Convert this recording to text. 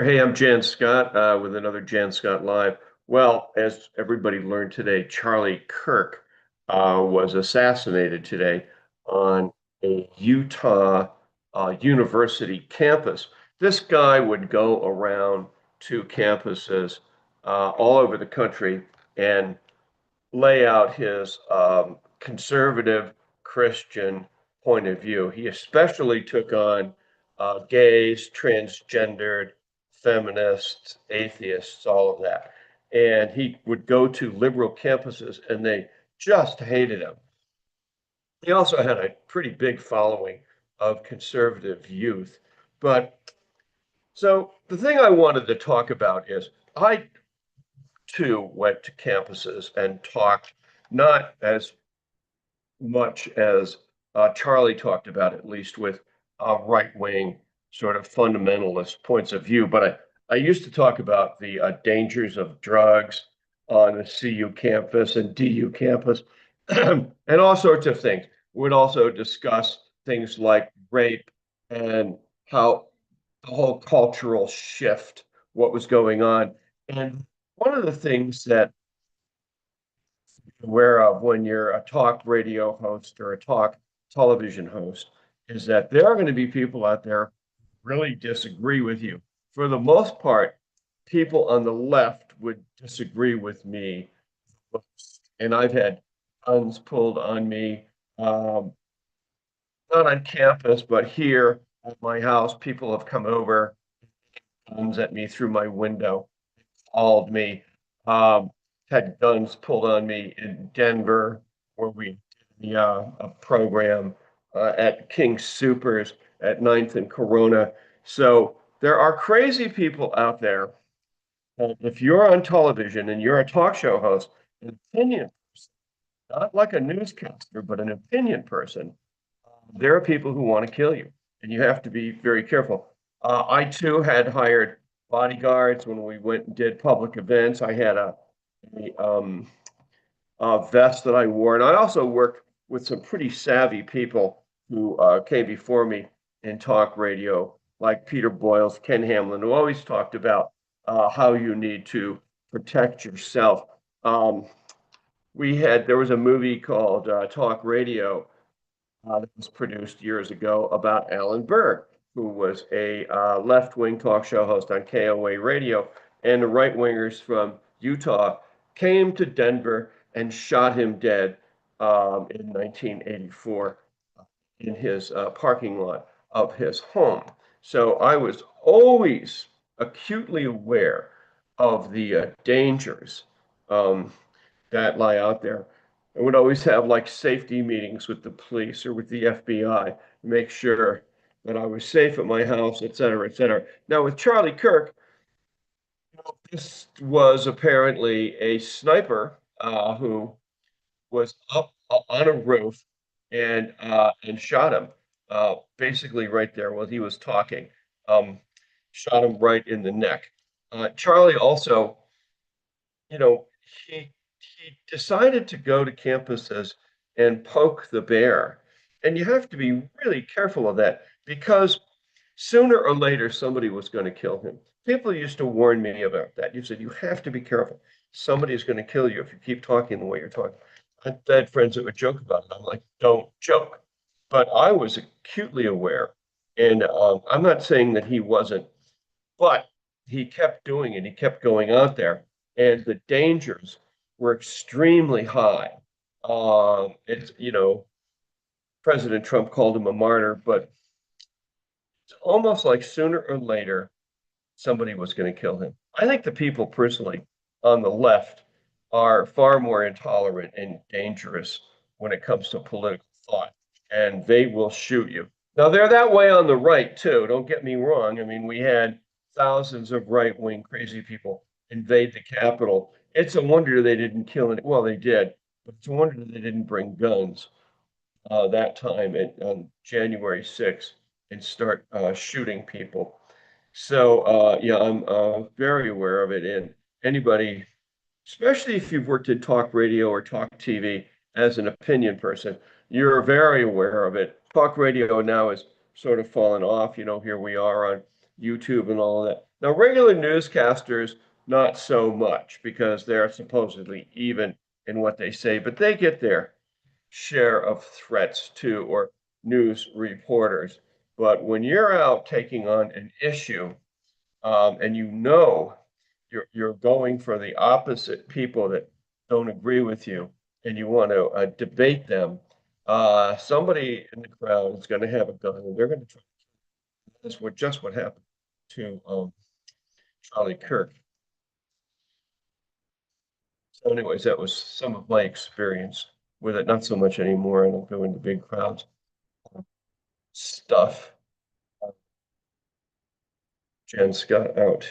Hey, I'm Jann Scott with another Jann Scott Live. Well, as everybody learned today, Charlie Kirk was assassinated today on a Utah university campus. This guy would go around to campuses all over the country and lay out his conservative Christian point of view. He especially took on gays, transgendered, feminists, atheists, all of that. And he would go to liberal campuses and they just hated him. He also had a pretty big following of conservative youth. But so the thing I wanted to talk about is I too went to campuses and talked not as much as Charlie talked about, at least with right wing sort of fundamentalist points of view. But I used to talk about the dangers of drugs on the CU campus and DU campus and all sorts of things. We'd also discuss things like rape and how the whole cultural shift, what was going on. And one of the things that aware of when you're a talk radio host or a talk television host is that there are going to be people out there who really disagree with you. For the most part, people on the left would disagree with me. And I've had guns pulled on me, not on campus, but here at my house. People have come over, guns at me through my window, called me. Um, Had guns pulled on me in Denver, where we did a program at King Supers at Ninth and Corona. So there are crazy people out there. And if you're on television and you're a talk show host, an opinion person, not like a newscaster, but an opinion person, there are people who want to kill you, and you have to be very careful. I too had hired bodyguards when we went and did public events. I had a vest that I wore, and I also worked with some pretty savvy people who came before me in talk radio, like Peter Boyles, Ken Hamlin, who always talked about how you need to protect yourself. Um, there was a movie called Talk Radio that was produced years ago about Alan Berg, who was a left-wing talk show host on KOA radio, and the right-wingers from Utah came to Denver and shot him dead in 1984 in his parking lot of his home. So I was always acutely aware of the dangers um, that lie out there. I would always have like safety meetings with the police or with the FBI to make sure that I was safe at my house, et cetera, et cetera. Now, with Charlie Kirk, this was apparently a sniper who was up on a roof and shot him basically right there while he was talking. Um, Shot him right in the neck. Charlie also, you know, he decided to go to campuses and poke the bear. And you have to be really careful of that because sooner or later somebody was going to kill him. People used to warn me about that. You said you have to be careful. Somebody is going to kill you if you keep talking the way you're talking. I had friends that would joke about it. I'm like, don't joke. But I was acutely aware, and I'm not saying that he wasn't, but he kept doing it. He kept going out there, and the dangers were extremely high. It's President Trump called him a martyr, but it's almost like sooner or later somebody was going to kill him. I think the people personally on the left are far more intolerant and dangerous when it comes to political thought, and they will shoot you. Now, they're that way on the right, too. Don't get me wrong. I mean, we had thousands of right wing crazy people invade the Capitol. It's a wonder they didn't kill it. Well, they did, but it's a wonder they didn't bring guns that time on January 6th and start shooting people. So yeah, I'm very aware of it. And anybody, especially if you've worked in talk radio or talk TV as an opinion person, you're very aware of it. Talk radio now is sort of fallen off. Here we are on YouTube and all of that. Now, regular newscasters, not so much because they're supposedly even in what they say, but they get their share of threats too, or news reporters. But when you're out taking on an issue, and you know you're going for the opposite people that don't agree with you, and you want to debate them, somebody in the crowd is going to have a gun, and they're going to try. That's what happened to Charlie Kirk. So, anyways, that was some of my experience with it. Not so much anymore. I don't go into big crowds. Stuff. Jann Scott out.